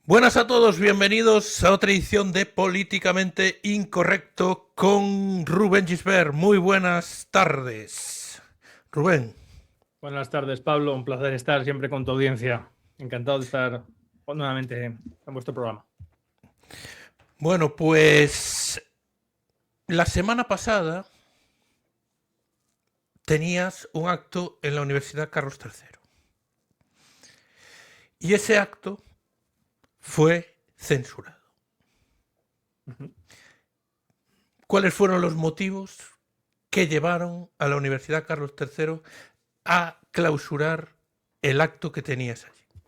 Buenas a todos, bienvenidos a otra edición de Políticamente Incorrecto con Rubén Gisbert. Muy buenas tardes. Rubén. Buenas tardes, Pablo. Un placer estar siempre con tu audiencia. Encantado de estar nuevamente en vuestro programa. Bueno, pues la semana pasada tenías un acto en la Universidad Carlos III. Y ese acto fue censurado. ¿Cuáles fueron los motivos que llevaron a la Universidad Carlos III a clausurar el acto que tenías allí?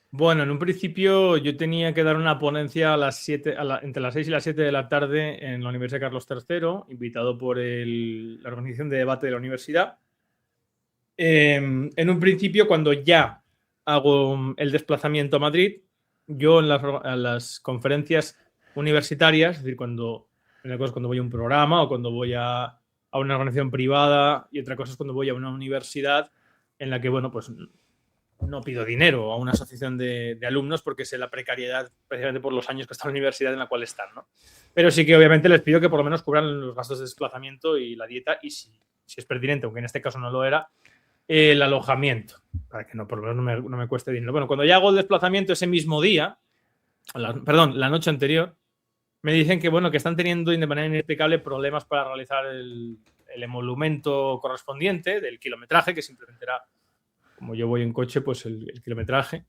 Bueno, en un principio yo tenía que dar una ponencia a las 7, entre las 6 y las 7 de la tarde en la Universidad Carlos III, invitado por la Organización de Debate de la Universidad. En un principio, cuando ya hago el desplazamiento a Madrid, yo en las conferencias universitarias, es decir, cuando voy a un programa o cuando voy a una organización privada, y otra cosa es cuando voy a una universidad en la que, bueno, pues no pido dinero a una asociación de alumnos porque sé la precariedad precisamente por los años que está la universidad en la cual están, ¿no? Pero sí que obviamente les pido que por lo menos cubran los gastos de desplazamiento y la dieta, y si es pertinente, aunque en este caso no lo era, el alojamiento, para que por lo menos no me cueste dinero. Bueno, cuando ya hago el desplazamiento ese mismo día, la noche anterior, me dicen que, bueno, que están teniendo de manera inexplicable problemas para realizar el emolumento correspondiente del kilometraje, que simplemente era, como yo voy en coche, pues el kilometraje.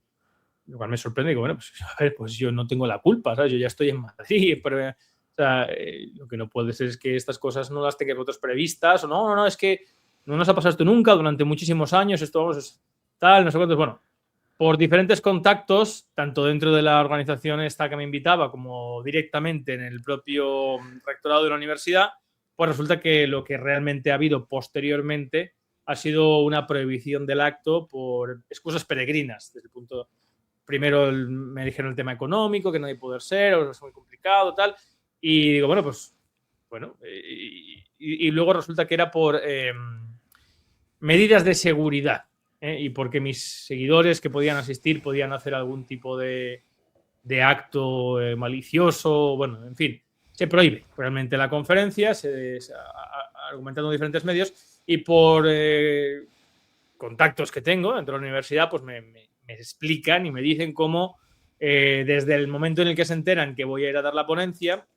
Lo cual me sorprende. Digo, bueno, pues a ver, pues yo no tengo la culpa, ¿sabes? Yo ya estoy en Madrid, pero, o sea, lo que no puede ser es que estas cosas no las tengáis vosotros previstas, o no, es que no nos ha pasado esto nunca durante muchísimos años, esto vamos, es tal, no sé cuántos. Bueno, por diferentes contactos, tanto dentro de la organización esta que me invitaba como directamente en el propio rectorado de la universidad, pues resulta que lo que realmente ha habido posteriormente ha sido una prohibición del acto por excusas peregrinas, desde el punto. Primero me dijeron el tema económico, que no hay poder ser, o es muy complicado, tal. Y digo, bueno, pues, bueno. Y luego resulta que era por medidas de seguridad, y porque mis seguidores que podían asistir podían hacer algún tipo de acto malicioso, bueno, en fin. Se prohíbe realmente la conferencia, argumentando diferentes medios, y por contactos que tengo dentro de la universidad, pues me explican y me dicen cómo desde el momento en el que se enteran que voy a ir a dar la ponencia,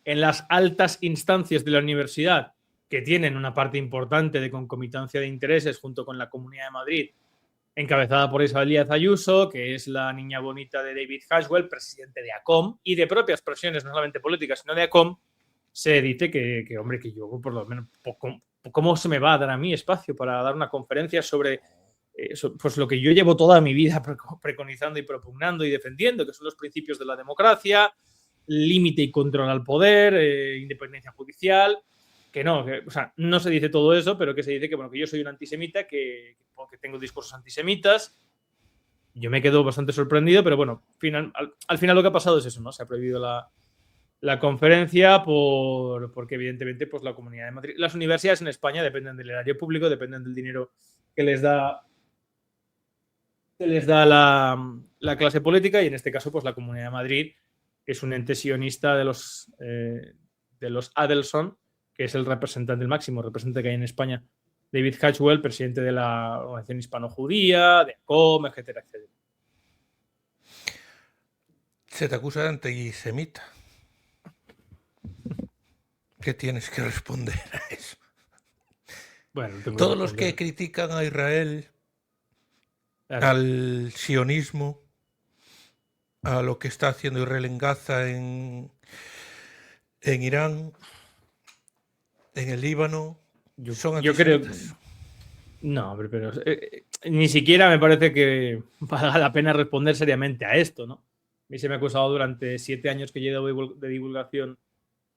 en las altas instancias de la universidad, que tienen una parte importante de concomitancia de intereses junto con la Comunidad de Madrid, encabezada por Isabel Díaz Ayuso, que es la niña bonita de David Hashwell, presidente de ACOM, y de propias presiones, no solamente políticas, sino de ACOM, se dice que hombre, que yo por lo menos, ¿cómo se me va a dar a mí espacio para dar una conferencia sobre pues lo que yo llevo toda mi vida preconizando y propugnando y defendiendo, que son los principios de la democracia, límite y control al poder, independencia judicial? Que no, o sea, no se dice todo eso, pero que se dice que, bueno, que yo soy un antisemita, que tengo discursos antisemitas. Yo me quedo bastante sorprendido, pero bueno, al final lo que ha pasado es eso, ¿no? Se ha prohibido la conferencia porque evidentemente pues la Comunidad de Madrid, las universidades en España dependen del erario público, dependen del dinero que les da la clase política, y en este caso pues la Comunidad de Madrid es un ente sionista de los Adelson, que es el representante, el máximo representante que hay en España, David Hashwell, presidente de la Organización Hispano-Judía, de ACOM, etcétera, etcétera. Se te acusa de antisemita. ¿Qué tienes que responder a eso? Bueno, todos los que critican a Israel, claro, al sionismo, a lo que está haciendo Israel en Gaza, en Irán, en el Líbano, son antisemitas. Yo creo. No, pero ni siquiera me parece que valga la pena responder seriamente a esto, ¿no? A mí se me ha acusado durante 7 años que llevo de divulgación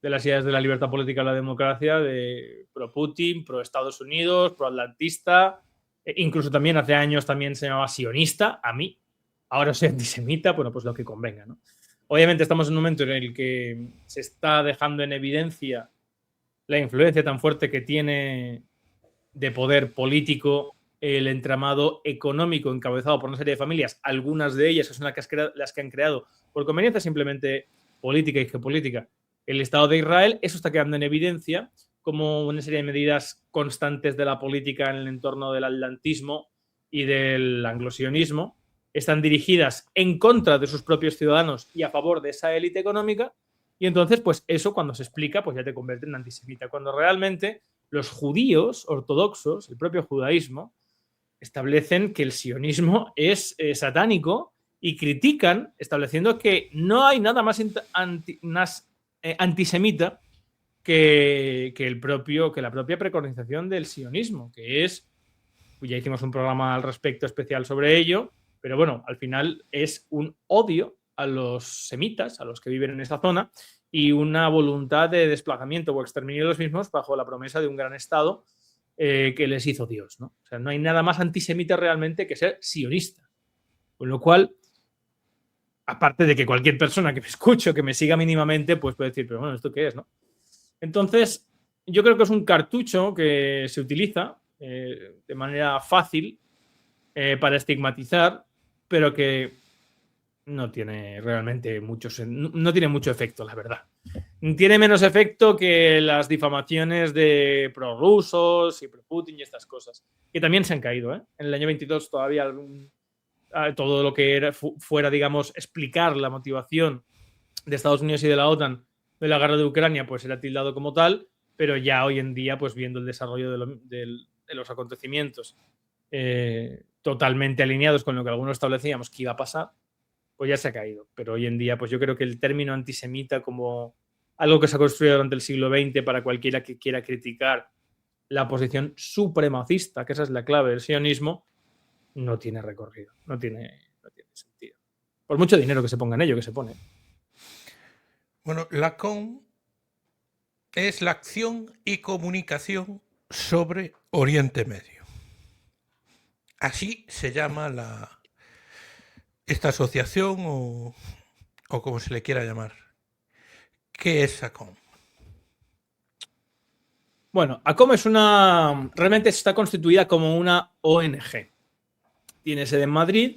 de las ideas de la libertad política y la democracia, de pro-Putin, pro-Estados Unidos, pro-atlantista, incluso también hace años también se llamaba sionista, a mí. Ahora soy antisemita, bueno, pues lo que convenga, ¿no? Obviamente estamos en un momento en el que se está dejando en evidencia la influencia tan fuerte que tiene de poder político el entramado económico encabezado por una serie de familias, algunas de ellas que son las que han creado por conveniencia simplemente política y geopolítica el Estado de Israel. Eso está quedando en evidencia como una serie de medidas constantes de la política en el entorno del atlantismo y del anglosionismo están dirigidas en contra de sus propios ciudadanos y a favor de esa élite económica, y entonces pues eso cuando se explica pues ya te convierte en antisemita, cuando realmente los judíos ortodoxos, el propio judaísmo, establecen que el sionismo es satánico y critican estableciendo que no hay nada más antisemita que la propia preconización del sionismo, que es, pues ya hicimos un programa al respecto especial sobre ello, pero bueno, al final es un odio a los semitas, a los que viven en esa zona, y una voluntad de desplazamiento o exterminio de los mismos bajo la promesa de un gran Estado que les hizo Dios, ¿no? O sea, no hay nada más antisemita realmente que ser sionista. Con lo cual, aparte de que cualquier persona que me escuche o que me siga mínimamente, pues puede decir, pero bueno, ¿esto qué es, no? Entonces, yo creo que es un cartucho que se utiliza de manera fácil para estigmatizar, pero que no tiene realmente no tiene mucho efecto, la verdad. Tiene menos efecto que las difamaciones de prorrusos y pro-Putin y estas cosas, que también se han caído, ¿eh? En el año 22 todavía todo lo que fuera, digamos, explicar la motivación de Estados Unidos y de la OTAN de la guerra de Ucrania, pues era tildado como tal, pero ya hoy en día, pues viendo el desarrollo de los acontecimientos totalmente alineados con lo que algunos establecíamos que iba a pasar, pues ya se ha caído. Pero hoy en día, pues yo creo que el término antisemita como algo que se ha construido durante el siglo XX para cualquiera que quiera criticar la posición supremacista, que esa es la clave del sionismo, no tiene recorrido, no tiene sentido. Por mucho dinero que se ponga en ello, que se pone. Bueno, la COM es la acción y comunicación sobre Oriente Medio. Así se llama esta asociación o como se le quiera llamar. ¿Qué es ACOM? Bueno, ACOM realmente está constituida como una ONG. Tiene sede en Madrid.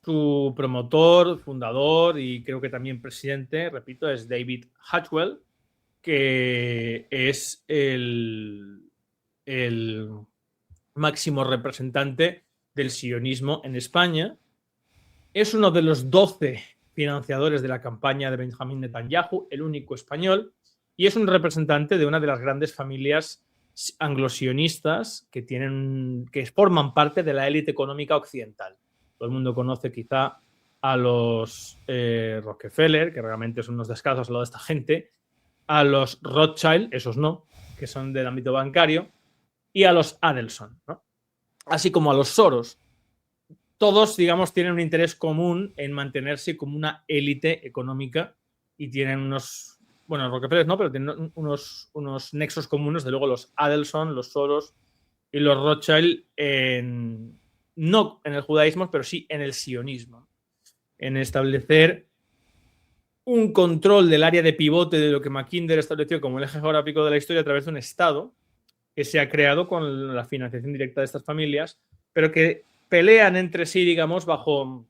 Su promotor, fundador y creo que también presidente, repito, es David Hatchwell, que es el máximo representante del sionismo en España. Es uno de los 12 financiadores de la campaña de Benjamín Netanyahu, el único español, y es un representante de una de las grandes familias anglosionistas que forman parte de la élite económica occidental. Todo el mundo conoce quizá a los Rockefeller, que realmente son unos descalzos al lado de esta gente, a los Rothschild, esos no, que son del ámbito bancario, y a los Adelson, ¿no? Así como a los Soros. Todos, digamos, tienen un interés común en mantenerse como una élite económica y tienen unos, bueno, Rockefeller no, pero tienen unos nexos comunes, de luego los Adelson, los Soros y los Rothschild, no en el judaísmo, pero sí en el sionismo, en establecer un control del área de pivote de lo que Mackinder estableció como el eje geográfico de la historia a través de un Estado que se ha creado con la financiación directa de estas familias, pero que pelean entre sí, digamos, bajo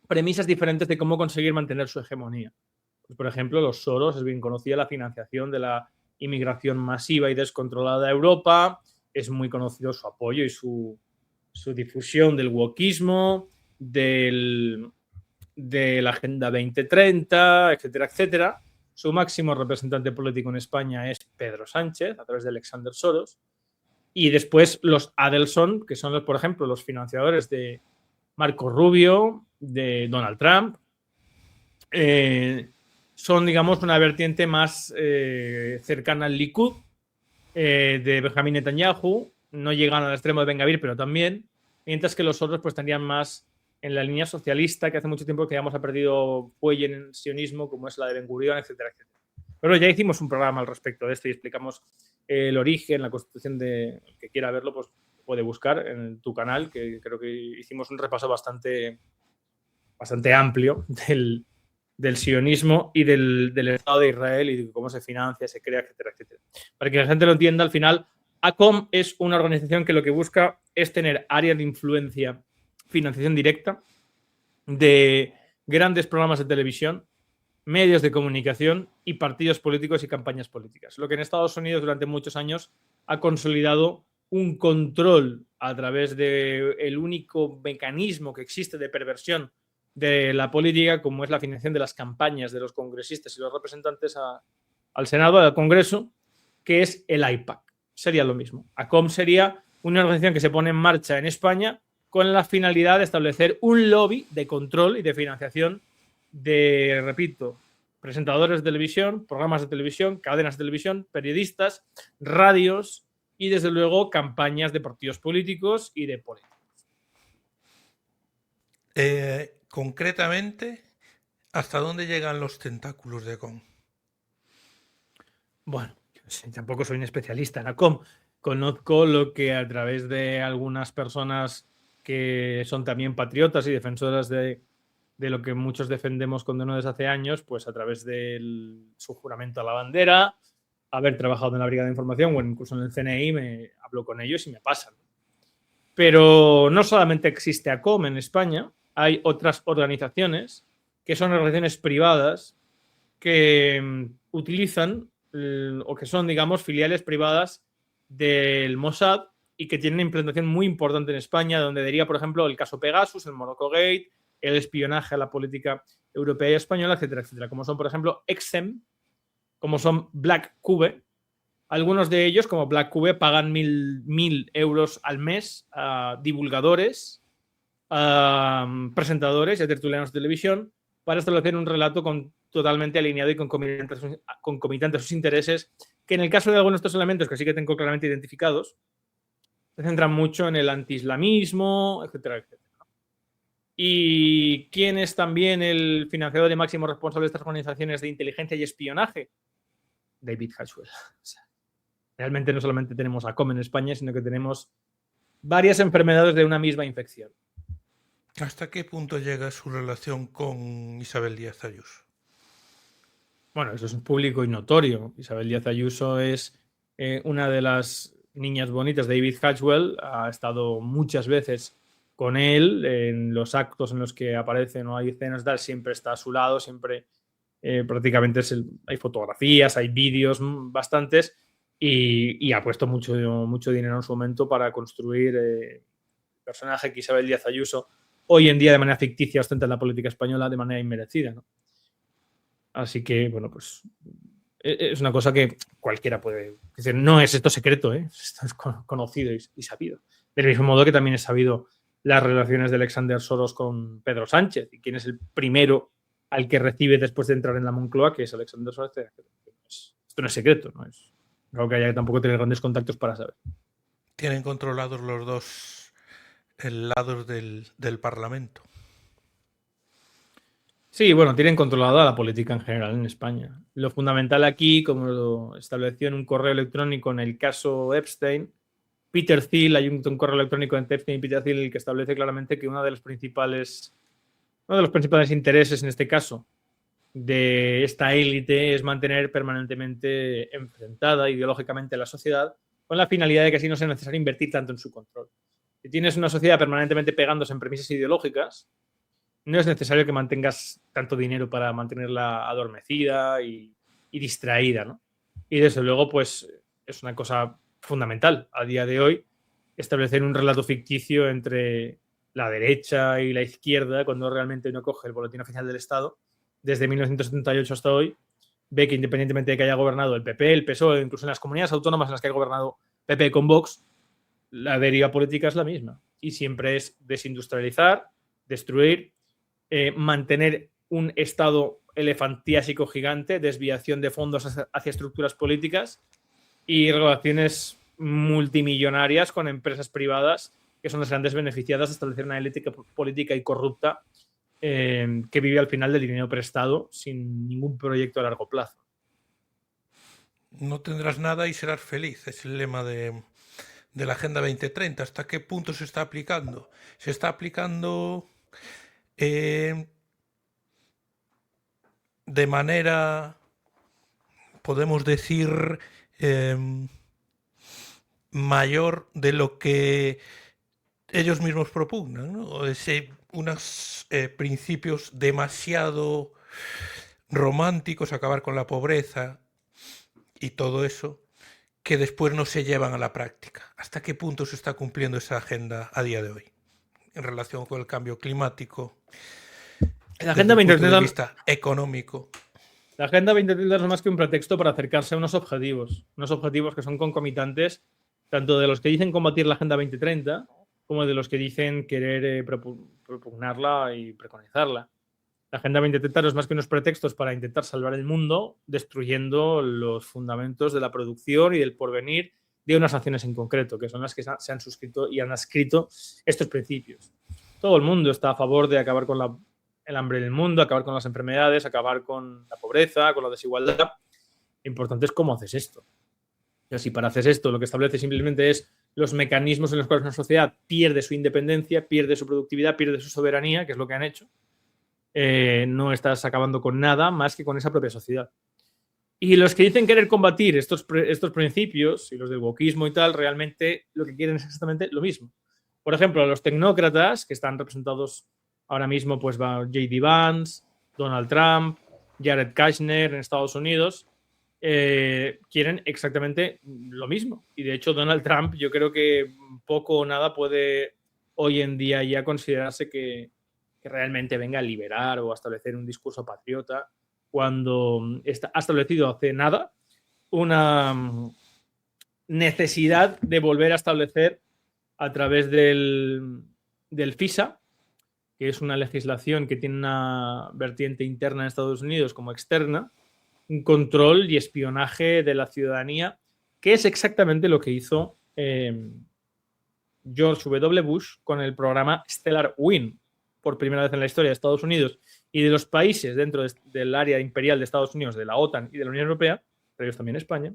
premisas diferentes de cómo conseguir mantener su hegemonía. Pues, por ejemplo, los Soros es bien conocida la financiación de la inmigración masiva y descontrolada a Europa, es muy conocido su apoyo y su difusión del wokismo, de la Agenda 2030, etcétera, etcétera. Su máximo representante político en España es Pedro Sánchez, a través de Alexander Soros. Y después los Adelson, que son, por ejemplo, los financiadores de Marco Rubio, de Donald Trump. Son, digamos, una vertiente más cercana al Likud de Benjamín Netanyahu. No llegan al extremo de Ben Gvir, pero también. Mientras que los otros pues estarían más en la línea socialista, que hace mucho tiempo que digamos, ha perdido fuelle en el sionismo, como es la de Ben Gurion, etcétera, etcétera. Pero ya hicimos un programa al respecto de esto y explicamos el origen, la constitución de... El que quiera verlo, pues puede buscar en tu canal, que creo que hicimos un repaso bastante amplio del sionismo y del Estado de Israel y de cómo se financia, se crea, etcétera, etcétera. Para que la gente lo entienda, al final, ACOM es una organización que lo que busca es tener áreas de influencia, financiación directa de grandes programas de televisión, medios de comunicación y partidos políticos y campañas políticas. Lo que en Estados Unidos durante muchos años ha consolidado un control a través del único mecanismo que existe de perversión de la política, como es la financiación de las campañas de los congresistas y los representantes al Senado, al Congreso, que es el AIPAC. Sería lo mismo. ACOM sería una organización que se pone en marcha en España con la finalidad de establecer un lobby de control y de financiación de, repito, presentadores de televisión, programas de televisión, cadenas de televisión, periodistas, radios y, desde luego, campañas de partidos políticos y de políticos. Concretamente, ¿hasta dónde llegan los tentáculos de ACOM? Bueno, tampoco soy un especialista en ACOM. Conozco lo que a través de algunas personas que son también patriotas y defensoras de lo que muchos defendemos con no desde hace años, pues a través de su juramento a la bandera, haber trabajado en la Brigada de Información o incluso en el CNI, me hablo con ellos y me pasan. Pero no solamente existe ACOM en España, hay otras organizaciones que son organizaciones privadas que utilizan o que son, digamos, filiales privadas del Mossad y que tienen una implantación muy importante en España, donde diría, por ejemplo, el caso Pegasus, el Morocco Gate, el espionaje a la política europea y española, etcétera, etcétera. Como son, por ejemplo, Exem, como son Black Cube. Algunos de ellos, como Black Cube, pagan 1.000 euros al mes a divulgadores, a presentadores y a tertulianos de televisión para establecer un relato totalmente alineado y concomitante a sus intereses, que en el caso de algunos de estos elementos que sí que tengo claramente identificados, se centran mucho en el antiislamismo, etcétera, etcétera. ¿Y quién es también el financiador y máximo responsable de estas organizaciones de inteligencia y espionaje? David Hatchwell. O sea, realmente no solamente tenemos ACOM en España, sino que tenemos varias enfermedades de una misma infección. ¿Hasta qué punto llega su relación con Isabel Díaz Ayuso? Bueno, eso es público y notorio. Isabel Díaz Ayuso es una de las niñas bonitas de David Hatchwell. Ha estado muchas veces con él en los actos en los que aparece, no hay escenas, siempre está a su lado, siempre prácticamente hay fotografías, hay vídeos bastantes y ha puesto mucho dinero en su momento para construir el personaje que Isabel Díaz Ayuso hoy en día de manera ficticia ostenta en la política española de manera inmerecida, ¿no? Así que, bueno, pues es una cosa que cualquiera puede decir. No es esto secreto, ¿eh? Esto es conocido y sabido. Del mismo modo que también es sabido las relaciones de Alexander Soros con Pedro Sánchez y quién es el primero al que recibe después de entrar en la Moncloa, que es Alexander Soros. Esto no es secreto, no es algo que haya que tampoco tener grandes contactos para saber. Tienen controlados los dos lados del Parlamento. Sí, bueno, tienen controlada la política en general en España. Lo fundamental aquí, como lo estableció en un correo electrónico en el caso Epstein, Peter Thiel, hay un correo electrónico entre Epstein y Peter Thiel que establece claramente que uno de los principales intereses en este caso de esta élite es mantener permanentemente enfrentada ideológicamente a la sociedad con la finalidad de que así no sea necesario invertir tanto en su control. Si tienes una sociedad permanentemente pegándose en premisas ideológicas, no es necesario que mantengas tanto dinero para mantenerla adormecida y distraída, ¿no? Y desde luego, pues es una cosa fundamental a día de hoy establecer un relato ficticio entre la derecha y la izquierda cuando realmente uno coge el boletín oficial del Estado desde 1978 hasta hoy, ve que independientemente de que haya gobernado el PP, el PSOE, incluso en las comunidades autónomas en las que ha gobernado PP con Vox, la deriva política es la misma y siempre es desindustrializar, destruir, mantener un Estado elefantiásico gigante, desviación de fondos hacia estructuras políticas y relaciones multimillonarias con empresas privadas que son las grandes beneficiadas de establecer una élite política y corrupta que vive al final del dinero prestado sin ningún proyecto a largo plazo. No tendrás nada y serás feliz, es el lema de la Agenda 2030. ¿Hasta qué punto se está aplicando? Se está aplicando de manera, podemos decir, mayor de lo que ellos mismos propugnan, ¿no? Unos principios demasiado románticos, acabar con la pobreza y todo eso, que después no se llevan a la práctica. ¿Hasta qué punto se está cumpliendo esa agenda a día de hoy en relación con el cambio climático La desde Agenda el punto de 2030, vista económico? la Agenda 2030 no es más que un pretexto para acercarse a unos objetivos que son concomitantes, tanto de los que dicen combatir la Agenda 2030 como de los que dicen querer propugnarla y preconizarla. La Agenda 2030 no es más que unos pretextos para intentar salvar el mundo, destruyendo los fundamentos de la producción y del porvenir de unas naciones en concreto, que son las que se han suscrito y han adscrito estos principios. Todo el mundo está a favor de acabar con el hambre en el mundo, acabar con las enfermedades, acabar con la pobreza, con la desigualdad. Lo importante es cómo haces esto. Pero si para hacer esto lo que establece simplemente es los mecanismos en los cuales una sociedad pierde su independencia, pierde su productividad, pierde su soberanía, que es lo que han hecho, no estás acabando con nada más que con esa propia sociedad. Y los que dicen querer combatir estos principios y los del wokismo y tal, realmente lo que quieren es exactamente lo mismo. Por ejemplo, los tecnócratas, que están representados ahora mismo, pues va J.D. Vance, Donald Trump, Jared Kushner en Estados Unidos, quieren exactamente lo mismo. Y de hecho, Donald Trump, yo creo que poco o nada puede hoy en día ya considerarse que realmente venga a liberar o a establecer un discurso patriota cuando ha establecido hace nada una necesidad de volver a establecer a través del FISA, que es una legislación que tiene una vertiente interna en Estados Unidos como externa, un control y espionaje de la ciudadanía, que es exactamente lo que hizo George W. Bush con el programa Stellar Wind, por primera vez en la historia de Estados Unidos y de los países dentro del área imperial de Estados Unidos, de la OTAN y de la Unión Europea, pero ellos también España,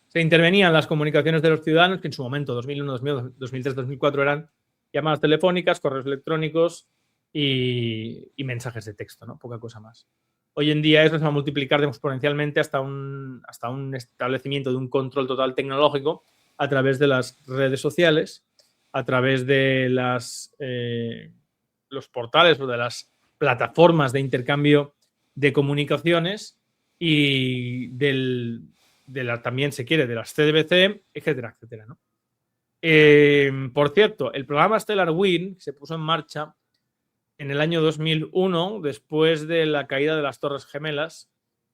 se intervenían las comunicaciones de los ciudadanos, que en su momento, 2001, 2003, 2004, eran llamadas telefónicas, correos electrónicos y mensajes de texto, ¿no? Poca cosa más. Hoy en día eso se va a multiplicar exponencialmente hasta un establecimiento de un control total tecnológico a través de las redes sociales, a través de los portales o de las plataformas de intercambio de comunicaciones y también se quiere de las CBC, etcétera, etcétera, ¿no? Por cierto, el programa Stellar Wind se puso en marcha en el año 2001, después de la caída de las Torres Gemelas,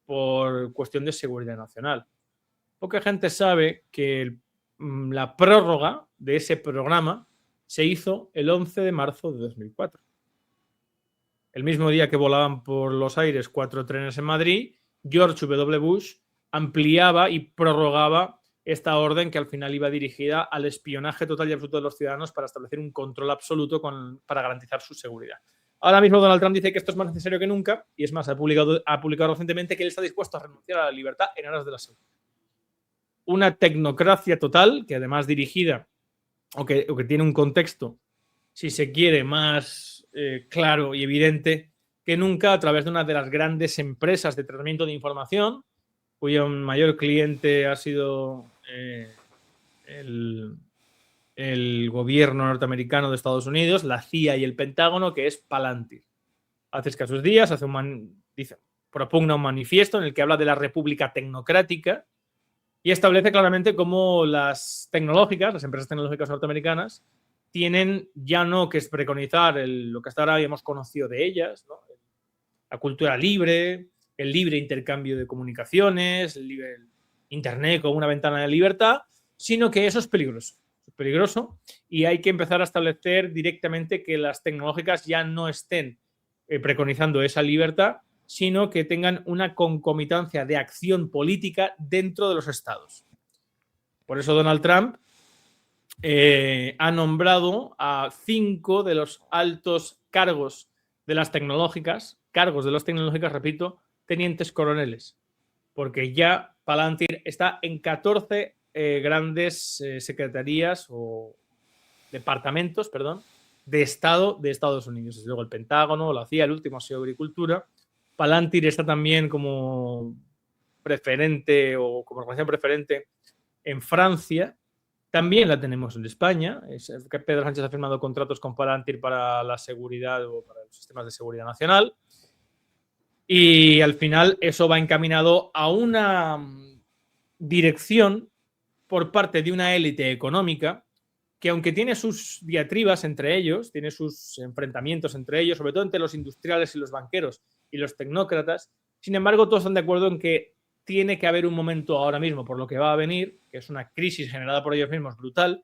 por cuestión de seguridad nacional. Poca gente sabe que la prórroga de ese programa se hizo el 11 de marzo de 2004. El mismo día que volaban por los aires 4 trenes en Madrid, George W. Bush ampliaba y prorrogaba esta orden que al final iba dirigida al espionaje total y absoluto de los ciudadanos para establecer un control absoluto para garantizar su seguridad. Ahora mismo Donald Trump dice que esto es más necesario que nunca y es más, ha publicado recientemente que él está dispuesto a renunciar a la libertad en aras de la seguridad. Una tecnocracia total que además dirigida o que tiene un contexto, si se quiere, más claro y evidente que nunca a través de una de las grandes empresas de tratamiento de información, cuyo mayor cliente ha sido el gobierno norteamericano de Estados Unidos, la CIA y el Pentágono, que es Palantir. Hace escasos días propugna un manifiesto en el que habla de la república tecnocrática y establece claramente cómo las empresas tecnológicas norteamericanas, tienen ya no que preconizar lo que hasta ahora habíamos conocido de ellas, ¿no? La cultura libre, el libre intercambio de comunicaciones, el Internet como una ventana de libertad, sino que eso es peligroso. Es peligroso y hay que empezar a establecer directamente que las tecnológicas ya no estén preconizando esa libertad, sino que tengan una concomitancia de acción política dentro de los estados. Por eso Donald Trump ha nombrado a 5 de los altos cargos de las tecnológicas, repito, tenientes coroneles, porque ya Palantir está en 14 grandes secretarías o departamentos, de Estado de Estados Unidos. Desde luego el Pentágono, la CIA, el último ha sido Agricultura. Palantir está también como preferente o como organización preferente en Francia, también la tenemos en España. Pedro Sánchez ha firmado contratos con Palantir para la seguridad o para los sistemas de seguridad nacional. Y al final eso va encaminado a una dirección por parte de una élite económica que, aunque tiene sus diatribas entre ellos, tiene sus enfrentamientos entre ellos, sobre todo entre los industriales y los banqueros y los tecnócratas, sin embargo, todos están de acuerdo en que tiene que haber un momento ahora mismo, por lo que va a venir, que es una crisis generada por ellos mismos brutal,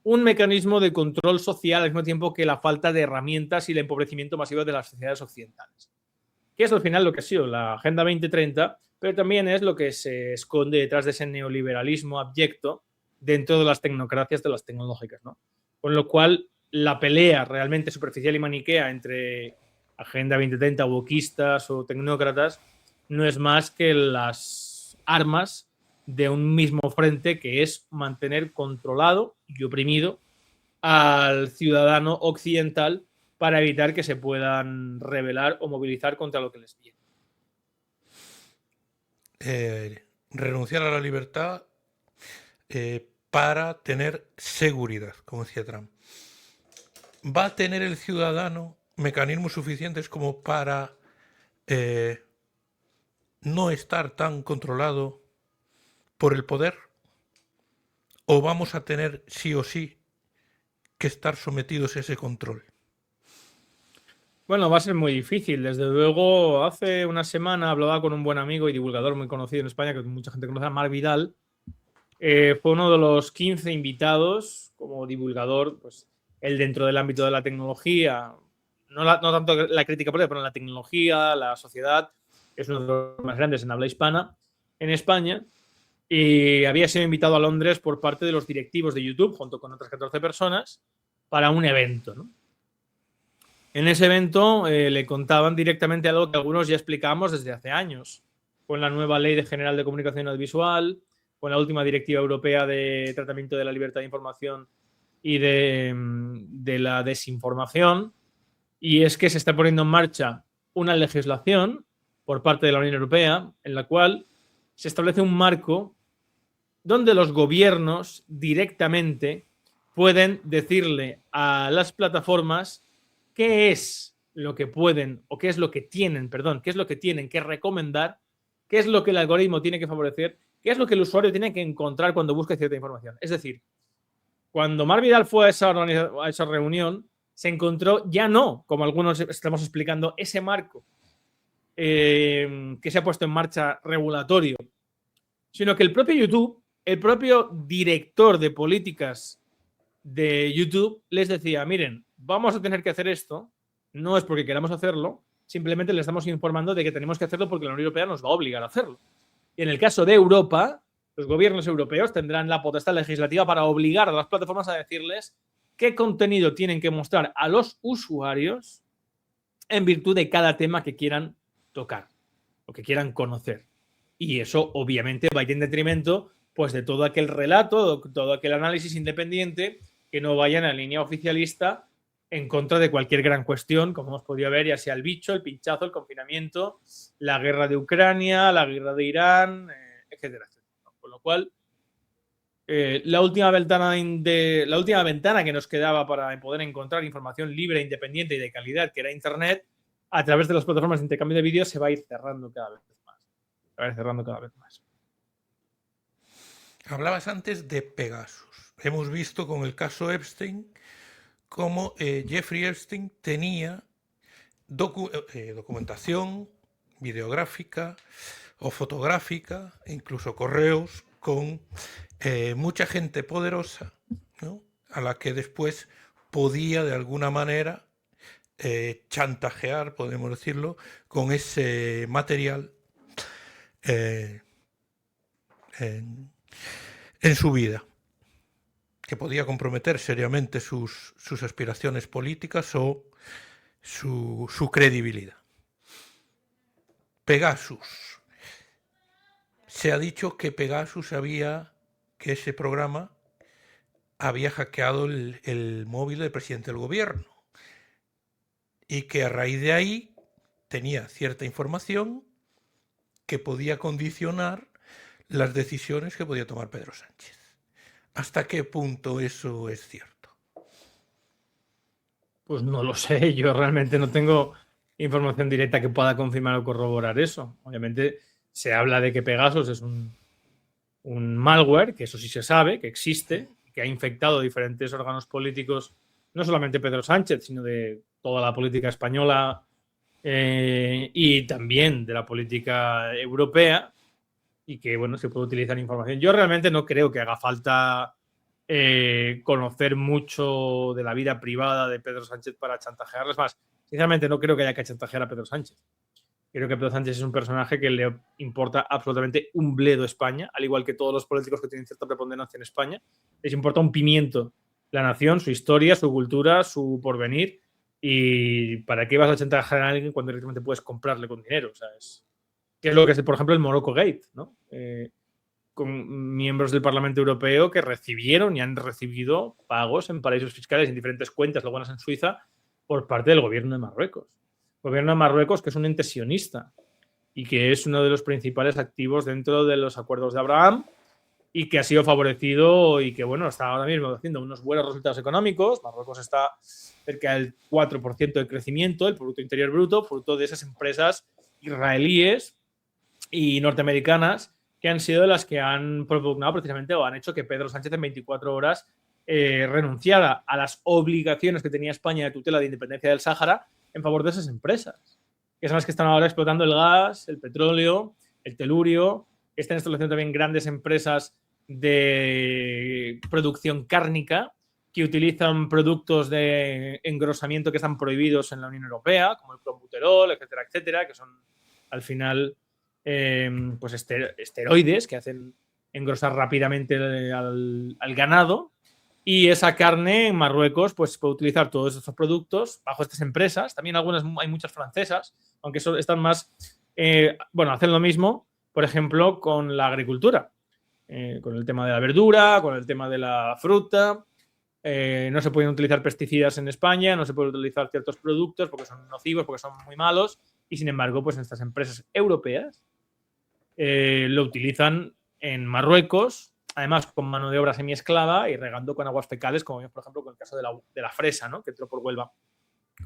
un mecanismo de control social al mismo tiempo que la falta de herramientas y el empobrecimiento masivo de las sociedades occidentales. Que es al final lo que ha sido la Agenda 2030, pero también es lo que se esconde detrás de ese neoliberalismo abyecto dentro de las tecnocracias de las tecnológicas, ¿no? Con lo cual, la pelea realmente superficial y maniquea entre Agenda 2030, wokistas o tecnócratas no es más que las armas de un mismo frente, que es mantener controlado y oprimido al ciudadano occidental para evitar que se puedan rebelar o movilizar contra lo que les viene. Renunciar a la libertad para tener seguridad, como decía Trump. ¿Va a tener el ciudadano mecanismos suficientes como para no estar tan controlado por el poder? ¿O vamos a tener sí o sí que estar sometidos a ese control? Bueno, va a ser muy difícil. Desde luego, hace una semana hablaba con un buen amigo y divulgador muy conocido en España, que mucha gente conoce, Marc Vidal. Fue uno de los 15 invitados como divulgador, pues él dentro del ámbito de la tecnología, no tanto la crítica política, pero en la tecnología, la sociedad, es uno de los más grandes en habla hispana en España, y había sido invitado a Londres por parte de los directivos de YouTube, junto con otras 14 personas, para un evento, ¿no? En ese evento le contaban directamente algo que algunos ya explicamos desde hace años, con la nueva Ley General de Comunicación Audiovisual, con la última Directiva Europea de Tratamiento de la Libertad de Información y de la desinformación, y es que se está poniendo en marcha una legislación por parte de la Unión Europea en la cual se establece un marco donde los gobiernos directamente pueden decirle a las plataformas qué es lo que pueden, o qué es lo que tienen, perdón, qué es lo que tienen que recomendar, qué es lo que el algoritmo tiene que favorecer, qué es lo que el usuario tiene que encontrar cuando busque cierta información. Es decir, cuando Marc Vidal fue a esa reunión, se encontró ya no, como algunos estamos explicando, ese marco que se ha puesto en marcha regulatorio, sino que el propio YouTube, el propio director de políticas de YouTube les decía, miren, vamos a tener que hacer esto, no es porque queramos hacerlo, simplemente les estamos informando de que tenemos que hacerlo porque la Unión Europea nos va a obligar a hacerlo. Y en el caso de Europa, los gobiernos europeos tendrán la potestad legislativa para obligar a las plataformas a decirles qué contenido tienen que mostrar a los usuarios en virtud de cada tema que quieran tocar o que quieran conocer. Y eso obviamente va a ir en detrimento pues, de todo aquel relato, todo aquel análisis independiente que no vaya en la línea oficialista en contra de cualquier gran cuestión, como hemos podido ver, ya sea el bicho, el pinchazo, el confinamiento, la guerra de Ucrania, la guerra de Irán, etcétera, etcétera. Con lo cual, la última ventana que nos quedaba para poder encontrar información libre, independiente y de calidad, que era Internet, a través de las plataformas de intercambio de vídeos, se va a ir cerrando cada vez más. Hablabas antes de Pegasus. Hemos visto con el caso Epstein cómo Jeffrey Epstein tenía documentación videográfica o fotográfica, incluso correos con mucha gente poderosa, ¿no?, a la que después podía de alguna manera chantajear, podemos decirlo, con ese material en su vida, que podía comprometer seriamente sus aspiraciones políticas o su credibilidad. Pegasus. Se ha dicho que Pegasus que ese programa había hackeado el móvil del presidente del gobierno y que a raíz de ahí tenía cierta información que podía condicionar las decisiones que podía tomar Pedro Sánchez. ¿Hasta qué punto eso es cierto? Pues no lo sé, yo realmente no tengo información directa que pueda confirmar o corroborar eso. Obviamente se habla de que Pegasus es un malware, que eso sí se sabe, que existe, que ha infectado diferentes órganos políticos, no solamente Pedro Sánchez, sino de toda la política española y también de la política europea, y que, bueno, se puede utilizar información. Yo realmente no creo que haga falta conocer mucho de la vida privada de Pedro Sánchez para chantajearles. Es más, sinceramente no creo que haya que chantajear a Pedro Sánchez. Creo que Pedro Sánchez es un personaje que le importa absolutamente un bledo España, al igual que todos los políticos que tienen cierta preponderancia en España. Les importa un pimiento la nación, su historia, su cultura, su porvenir. ¿Y para qué vas a chantajear a alguien cuando directamente puedes comprarle con dinero? O sea, que es lo que es, por ejemplo, el Morocco Gate, ¿no? Con miembros del Parlamento Europeo que recibieron y han recibido pagos en paraísos fiscales en diferentes cuentas, algunas en Suiza, por parte del gobierno de Marruecos. El gobierno de Marruecos, que es un ente sionista y que es uno de los principales activos dentro de los acuerdos de Abraham y que ha sido favorecido y que, bueno, está ahora mismo haciendo unos buenos resultados económicos. Marruecos está cerca del 4% de crecimiento del Producto Interior Bruto, fruto de esas empresas israelíes y norteamericanas que han sido las que han propugnado precisamente o han hecho que Pedro Sánchez en 24 horas renunciara a las obligaciones que tenía España de tutela de independencia del Sáhara en favor de esas empresas, que son las que están ahora explotando el gas, el petróleo, el telurio, que están estableciendo también grandes empresas de producción cárnica que utilizan productos de engrosamiento que están prohibidos en la Unión Europea, como el clenbuterol, etcétera, etcétera, que son al final pues esteroides que hacen engrosar rápidamente al ganado. Y esa carne en Marruecos pues puede utilizar todos esos productos bajo estas empresas. También algunas, hay muchas francesas, aunque están más, bueno, hacen lo mismo, por ejemplo, con la agricultura, con el tema de la verdura, con el tema de la fruta. No se pueden utilizar pesticidas en España, no se pueden utilizar ciertos productos porque son nocivos, porque son muy malos. Y sin embargo, pues en estas empresas europeas lo utilizan en Marruecos, además con mano de obra semiesclava y regando con aguas fecales, como vemos, por ejemplo, con el caso de la fresa, ¿no? Que entró por Huelva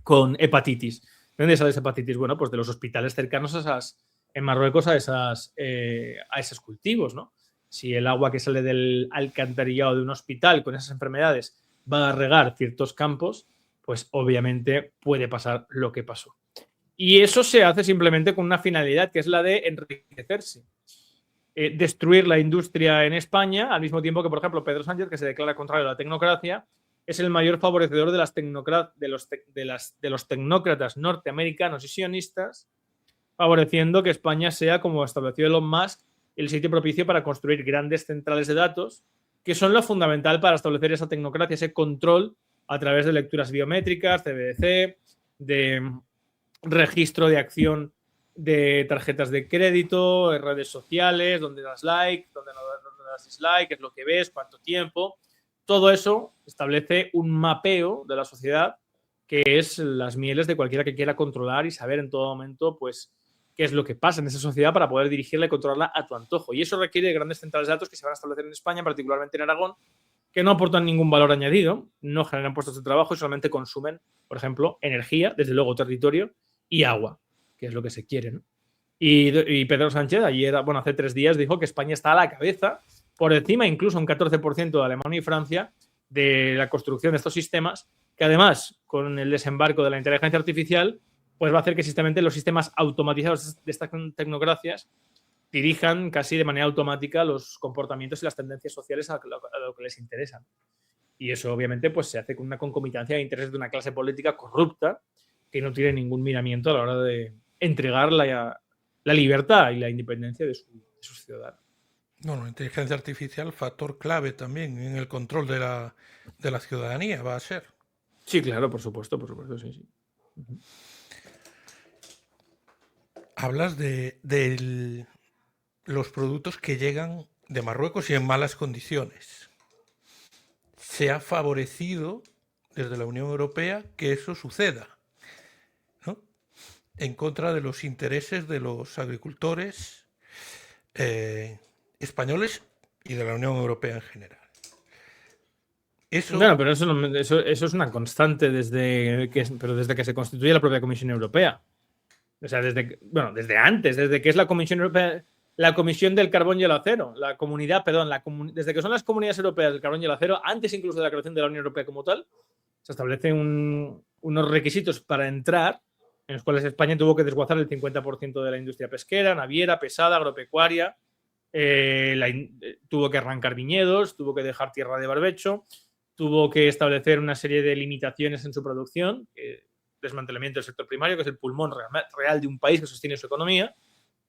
con hepatitis. ¿De dónde sale esa hepatitis? Bueno, pues de los hospitales cercanos en Marruecos a esos cultivos, ¿no? Si el agua que sale del alcantarillado de un hospital con esas enfermedades va a regar ciertos campos, pues obviamente puede pasar lo que pasó. Y eso se hace simplemente con una finalidad, que es la de enriquecerse. Destruir la industria en España, al mismo tiempo que, por ejemplo, Pedro Sánchez, que se declara contrario a la tecnocracia, es el mayor favorecedor de los tecnócratas norteamericanos y sionistas, favoreciendo que España sea, como estableció Elon Musk, el sitio propicio para construir grandes centrales de datos, que son lo fundamental para establecer esa tecnocracia, ese control a través de lecturas biométricas, CBDC, de registro de acción de tarjetas de crédito, en redes sociales, donde das like, donde no das dislike, qué es lo que ves, cuánto tiempo. Todo eso establece un mapeo de la sociedad que es las mieles de cualquiera que quiera controlar y saber en todo momento, pues, qué es lo que pasa en esa sociedad para poder dirigirla y controlarla a tu antojo. Y eso requiere de grandes centrales de datos que se van a establecer en España, particularmente en Aragón, que no aportan ningún valor añadido, no generan puestos de trabajo y solamente consumen, por ejemplo, energía, desde luego territorio y agua, que es lo que se quiere, ¿no? Y Pedro Sánchez ayer, bueno, hace 3 días dijo que España está a la cabeza, por encima incluso un 14% de Alemania y Francia, de la construcción de estos sistemas, que además, con el desembarco de la inteligencia artificial, pues va a hacer que sistemamente los sistemas automatizados de estas tecnocracias dirijan casi de manera automática los comportamientos y las tendencias sociales a lo que les interesa. Y eso obviamente pues se hace con una concomitancia de intereses de una clase política corrupta que no tiene ningún miramiento a la hora de entregar la libertad y la independencia de sus ciudadanos. Bueno, inteligencia artificial, factor clave también en el control de la ciudadanía, va a ser. Sí, claro, por supuesto, sí, sí. Hablas de los productos que llegan de Marruecos y en malas condiciones. Se ha favorecido desde la Unión Europea que eso suceda, ¿no? En contra de los intereses de los agricultores españoles y de la Unión Europea en general. Bueno, pero eso es una constante desde que se constituye la propia Comisión Europea. O sea, desde antes, desde que es la Comisión Europea, la Comisión del Carbón y el Acero, desde que son las comunidades europeas del carbón y el acero, antes incluso de la creación de la Unión Europea como tal, se establecen unos requisitos para entrar, en los cuales España tuvo que desguazar el 50% de la industria pesquera, naviera, pesada, agropecuaria, tuvo que arrancar viñedos, tuvo que dejar tierra de barbecho, tuvo que establecer una serie de limitaciones en su producción, desmantelamiento del sector primario, que es el pulmón real de un país que sostiene su economía,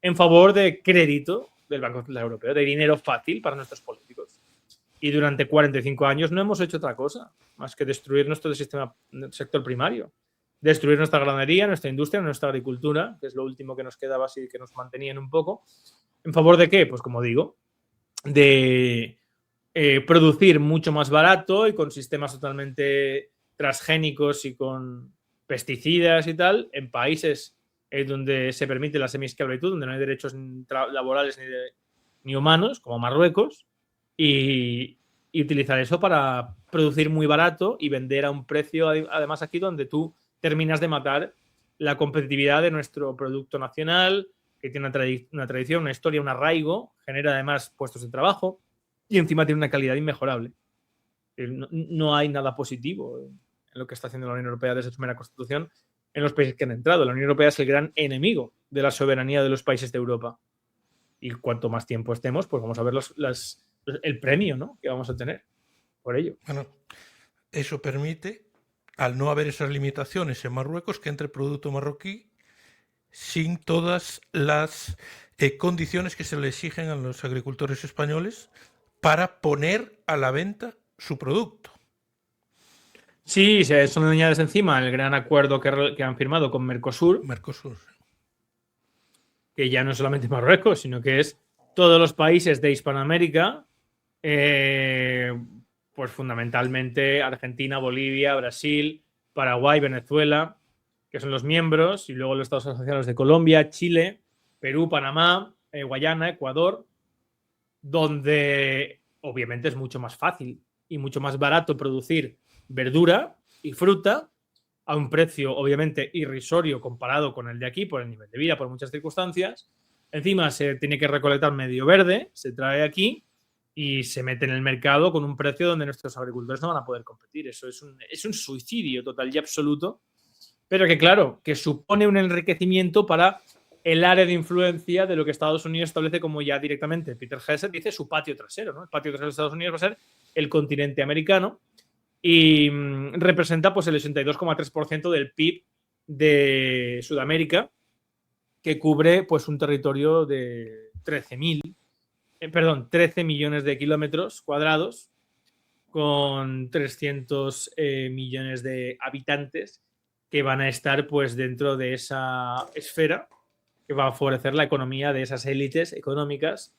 en favor de crédito del Banco Central Europeo, de dinero fácil para nuestros políticos. Y durante 45 años no hemos hecho otra cosa más que destruir nuestro sector primario, destruir nuestra ganadería, nuestra industria, nuestra agricultura, que es lo último que nos quedaba así, que nos mantenían un poco. ¿En favor de qué? Pues como digo, de producir mucho más barato y con sistemas totalmente transgénicos y con pesticidas y tal, en países donde se permite la semiesclavitud, donde no hay derechos laborales ni humanos, como Marruecos, y utilizar eso para producir muy barato y vender a un precio, además aquí donde tú terminas de matar la competitividad de nuestro producto nacional, que tiene una tradición, una historia, un arraigo, genera además puestos de trabajo y encima tiene una calidad inmejorable. No hay nada positivo en lo que está haciendo la Unión Europea desde su primera constitución en los países que han entrado. La Unión Europea es el gran enemigo de la soberanía de los países de Europa. Y cuanto más tiempo estemos, pues vamos a ver el premio, ¿no?, que vamos a tener por ello. Bueno, eso permite, al no haber esas limitaciones en Marruecos, que entre producto marroquí sin todas las condiciones que se le exigen a los agricultores españoles para poner a la venta su producto. Sí, son añades encima el gran acuerdo que han firmado con Mercosur. Mercosur. Que ya no es solamente Marruecos, sino que es todos los países de Hispanoamérica, pues fundamentalmente Argentina, Bolivia, Brasil, Paraguay, Venezuela, que son los miembros, y luego los estados asociados de Colombia, Chile, Perú, Panamá, Guayana, Ecuador, donde obviamente es mucho más fácil y mucho más barato producir verdura y fruta a un precio obviamente irrisorio comparado con el de aquí por el nivel de vida, por muchas circunstancias. Encima se tiene que recolectar medio verde, se trae aquí y se mete en el mercado con un precio donde nuestros agricultores no van a poder competir. Eso es un suicidio total y absoluto, pero que claro, que supone un enriquecimiento para el área de influencia de lo que Estados Unidos establece como ya directamente Peter Hesed dice su patio trasero, ¿no? El patio trasero de Estados Unidos va a ser el continente americano y representa pues el 82,3% del PIB de Sudamérica, que cubre pues un territorio de 13 millones de kilómetros cuadrados con 300 millones de habitantes que van a estar pues dentro de esa esfera que va a favorecer la economía de esas élites económicas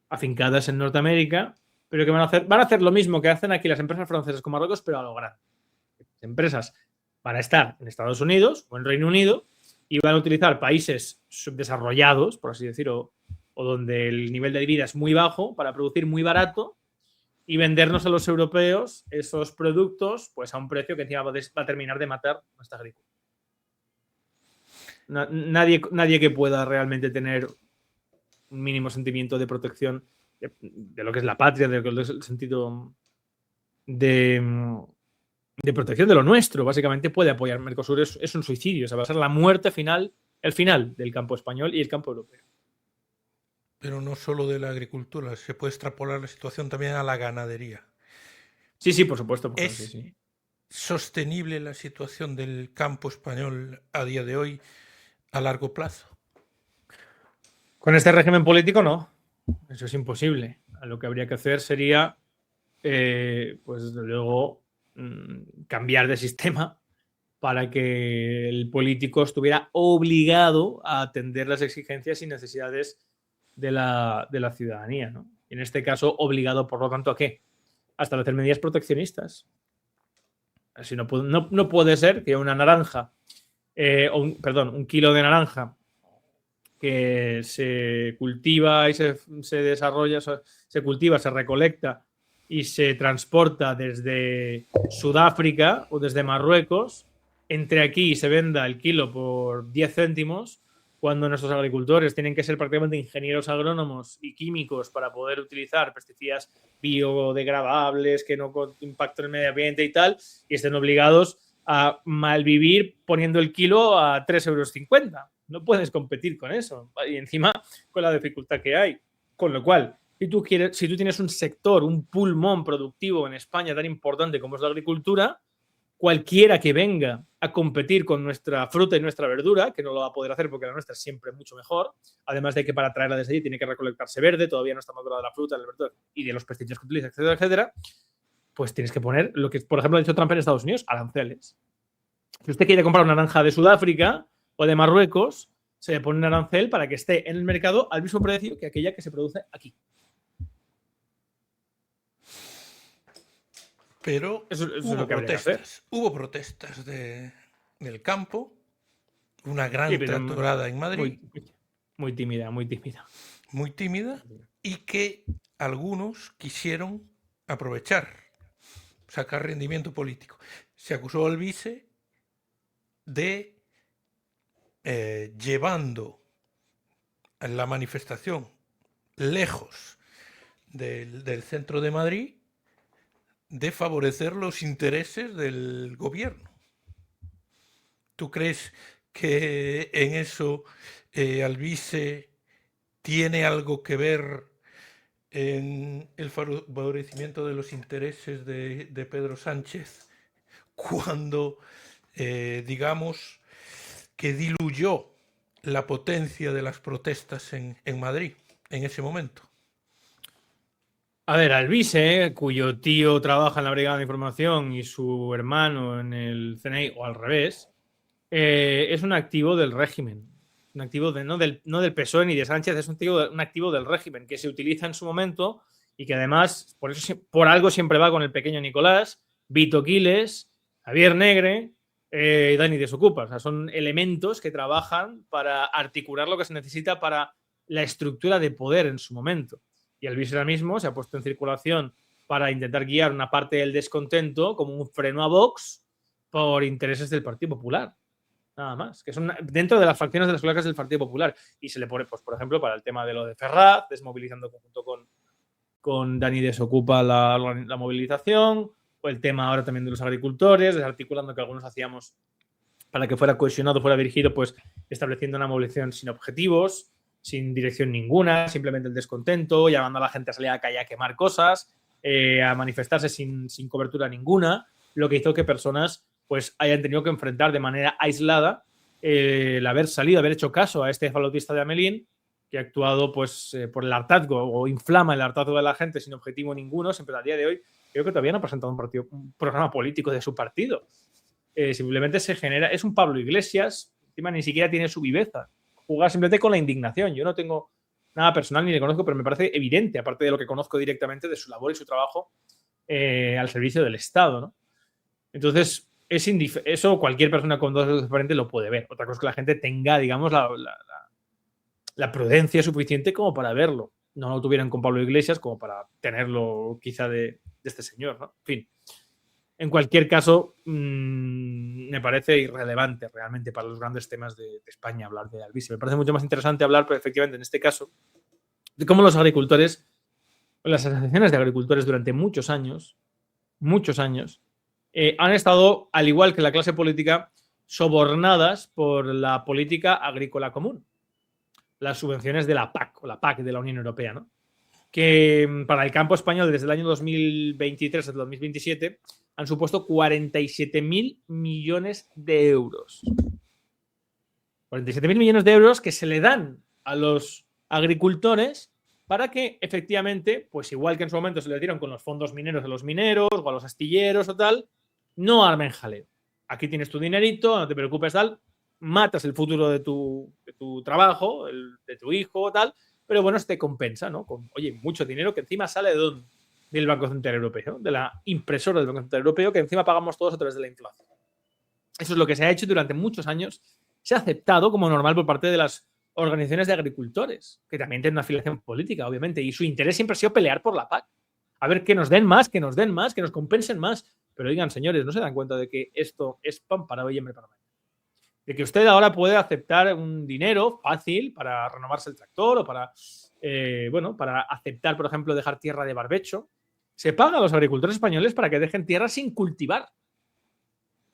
afincadas en Norteamérica, pero que van a hacer lo mismo que hacen aquí las empresas francesas con Marruecos, pero a lo grande. Las empresas van a estar en Estados Unidos o en Reino Unido y van a utilizar países subdesarrollados, por así decirlo, o donde el nivel de vida es muy bajo para producir muy barato y vendernos a los europeos esos productos pues a un precio que encima va a terminar de matar nuestra agricultura. Nadie que pueda realmente tener un mínimo sentimiento de protección de lo que es la patria, de lo que es el sentido de protección de lo nuestro, básicamente puede apoyar Mercosur. Es un suicidio, o sea, va a ser la muerte final, el final del campo español y el campo europeo. Pero no solo de la agricultura, se puede extrapolar la situación también a la ganadería. Sí, por supuesto. ¿Es sí. sostenible la situación del campo español a día de hoy a largo plazo? Con este régimen político no, eso es imposible. Lo que habría que hacer sería, pues desde luego, cambiar de sistema para que el político estuviera obligado a atender las exigencias y necesidades de la ciudadanía, ¿no? En este caso, obligado, por lo tanto, ¿a qué? A establecer medidas proteccionistas. Así no puede ser que una naranja, un kilo de naranja que se cultiva y se desarrolla, se cultiva, se recolecta y se transporta desde Sudáfrica o desde Marruecos, entre aquí y se venda el kilo por 10 céntimos, cuando nuestros agricultores tienen que ser prácticamente ingenieros agrónomos y químicos para poder utilizar pesticidas biodegradables que no impacten el medio ambiente y tal, y estén obligados a malvivir poniendo el kilo a 3,50 €. No puedes competir con eso. Y encima con la dificultad que hay. Con lo cual, si tú tienes un sector, un pulmón productivo en España tan importante como es la agricultura, cualquiera que venga a competir con nuestra fruta y nuestra verdura, que no lo va a poder hacer porque la nuestra es siempre mucho mejor, además de que para traerla desde allí tiene que recolectarse verde, todavía no está madurada la fruta, la verdura y de los pesticidas que utiliza, etcétera, etcétera, pues tienes que poner lo que, por ejemplo, ha dicho Trump en Estados Unidos, aranceles. Si usted quiere comprar una naranja de Sudáfrica o de Marruecos, se le pone un arancel para que esté en el mercado al mismo precio que aquella que se produce aquí. Pero eso es lo que hubo protestas del campo, una gran tractorada en Madrid. Muy tímida, muy tímida. Muy tímida, y que algunos quisieron aprovechar, sacar rendimiento político. Se acusó al vice de llevando la manifestación lejos del centro de Madrid, de favorecer los intereses del gobierno. ¿Tú crees que en eso Alvise tiene algo que ver en el favorecimiento de los intereses de Pedro Sánchez cuando, digamos, que diluyó la potencia de las protestas en Madrid en ese momento? A ver, Alvise, cuyo tío trabaja en la Brigada de Información y su hermano en el CNI, o al revés, es un activo del régimen. Un activo no del PSOE ni de Sánchez, es un activo del régimen que se utiliza en su momento y que además, por algo siempre va con el pequeño Nicolás, Vito Quiles, Javier Negre y Dani Desocupa. O sea, son elementos que trabajan para articular lo que se necesita para la estructura de poder en su momento. Y Alvise ahora mismo se ha puesto en circulación para intentar guiar una parte del descontento como un freno a Vox por intereses del Partido Popular. Nada más, que son dentro de las facciones de las cloacas del Partido Popular. Y se le pone, pues, por ejemplo, para el tema de lo de Ferraz, desmovilizando junto con Dani Desocupa la movilización, o el tema ahora también de los agricultores, desarticulando que algunos hacíamos para que fuera cohesionado, fuera dirigido, pues estableciendo una movilización sin objetivos, sin dirección ninguna, simplemente el descontento, llamando a la gente a salir a la calle a quemar cosas, a manifestarse sin cobertura ninguna, lo que hizo que personas pues hayan tenido que enfrentar de manera aislada el haber salido, haber hecho caso a este falotista de Amelín, que ha actuado pues por el hartazgo o inflama el hartazgo de la gente sin objetivo ninguno. Siempre a día de hoy creo que todavía no ha presentado un programa político de su partido. Simplemente se genera, es un Pablo Iglesias, encima ni siquiera tiene su viveza. Jugar simplemente con la indignación. Yo no tengo nada personal ni le conozco, pero me parece evidente, aparte de lo que conozco directamente de su labor y su trabajo al servicio del Estado, ¿no? Entonces, eso cualquier persona con dos dedos de frente lo puede ver. Otra cosa es que la gente tenga, digamos, la prudencia suficiente como para verlo. No lo tuvieran con Pablo Iglesias como para tenerlo quizá de este señor, ¿no? En fin. En cualquier caso, me parece irrelevante realmente para los grandes temas de España hablar de Alvise. Me parece mucho más interesante hablar, pero efectivamente, en este caso, de cómo los agricultores, las asociaciones de agricultores durante muchos años, han estado, al igual que la clase política, sobornadas por la política agrícola común. Las subvenciones de la PAC, o la PAC de la Unión Europea, ¿no? Que para el campo español desde el año 2023 hasta el 2027 han supuesto 47.000 millones de euros. 47.000 millones de euros que se le dan a los agricultores para que efectivamente, pues igual que en su momento se les dieron con los fondos mineros a los mineros o a los astilleros o tal, no armen jaleo. Aquí tienes tu dinerito, no te preocupes, tal, matas el futuro de tu trabajo, de tu hijo o tal, pero bueno, se te compensa, ¿no? Con, oye, mucho dinero que encima sale de dónde? Del Banco Central Europeo, de la impresora del Banco Central Europeo, que encima pagamos todos a través de la inflación. Eso es lo que se ha hecho durante muchos años. Se ha aceptado como normal por parte de las organizaciones de agricultores, que también tienen una afiliación política, obviamente, y su interés siempre ha sido pelear por la PAC. A ver, que nos den más, que nos den más, que nos compensen más. Pero digan, señores, ¿no se dan cuenta de que esto es pan para hoy y hambre para mañana? De que usted ahora puede aceptar un dinero fácil para renovarse el tractor o para, para aceptar, por ejemplo, dejar tierra de barbecho. Se paga a los agricultores españoles para que dejen tierra sin cultivar.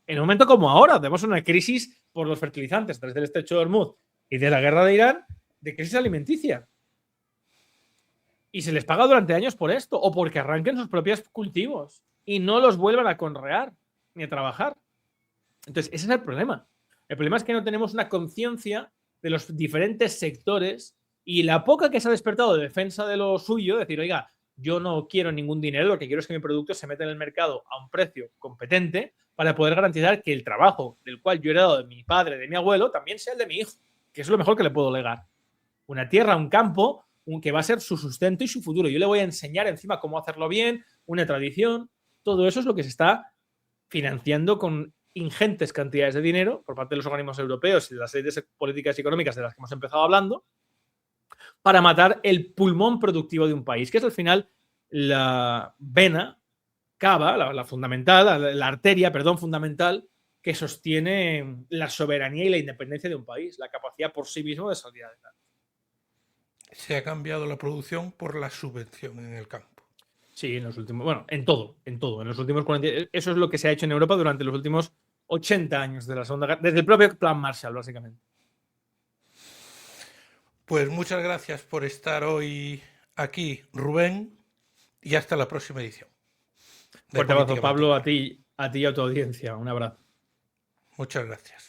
En un momento como ahora, tenemos una crisis por los fertilizantes desde el estrecho de Hormuz y de la guerra de Irán, de crisis alimenticia. Y se les paga durante años por esto, o porque arranquen sus propios cultivos y no los vuelvan a conrear ni a trabajar. Entonces, ese es el problema. El problema es que no tenemos una conciencia de los diferentes sectores y la poca que se ha despertado de defensa de lo suyo, decir, oiga, yo no quiero ningún dinero, lo que quiero es que mi producto se meta en el mercado a un precio competente para poder garantizar que el trabajo del cual yo he heredado de mi padre, de mi abuelo, también sea el de mi hijo, que es lo mejor que le puedo legar. Una tierra, un campo, que va a ser su sustento y su futuro. Yo le voy a enseñar encima cómo hacerlo bien, una tradición. Todo eso es lo que se está financiando con ingentes cantidades de dinero por parte de los organismos europeos y de las leyes políticas y económicas de las que hemos empezado hablando, para matar el pulmón productivo de un país, que es al final la vena cava, la fundamental, la arteria, perdón, fundamental, que sostiene la soberanía y la independencia de un país, la capacidad por sí mismo de salir adelante. Se ha cambiado la producción por la subvención en el campo. Sí, en los últimos, bueno, en todo, en los últimos 40, eso es lo que se ha hecho en Europa durante los últimos 80 años de la Segunda Guerra, desde el propio Plan Marshall, básicamente. Pues muchas gracias por estar hoy aquí, Rubén, y hasta la próxima edición. Fuerte abrazo, Pablo, a ti y a tu audiencia. Un abrazo. Muchas gracias.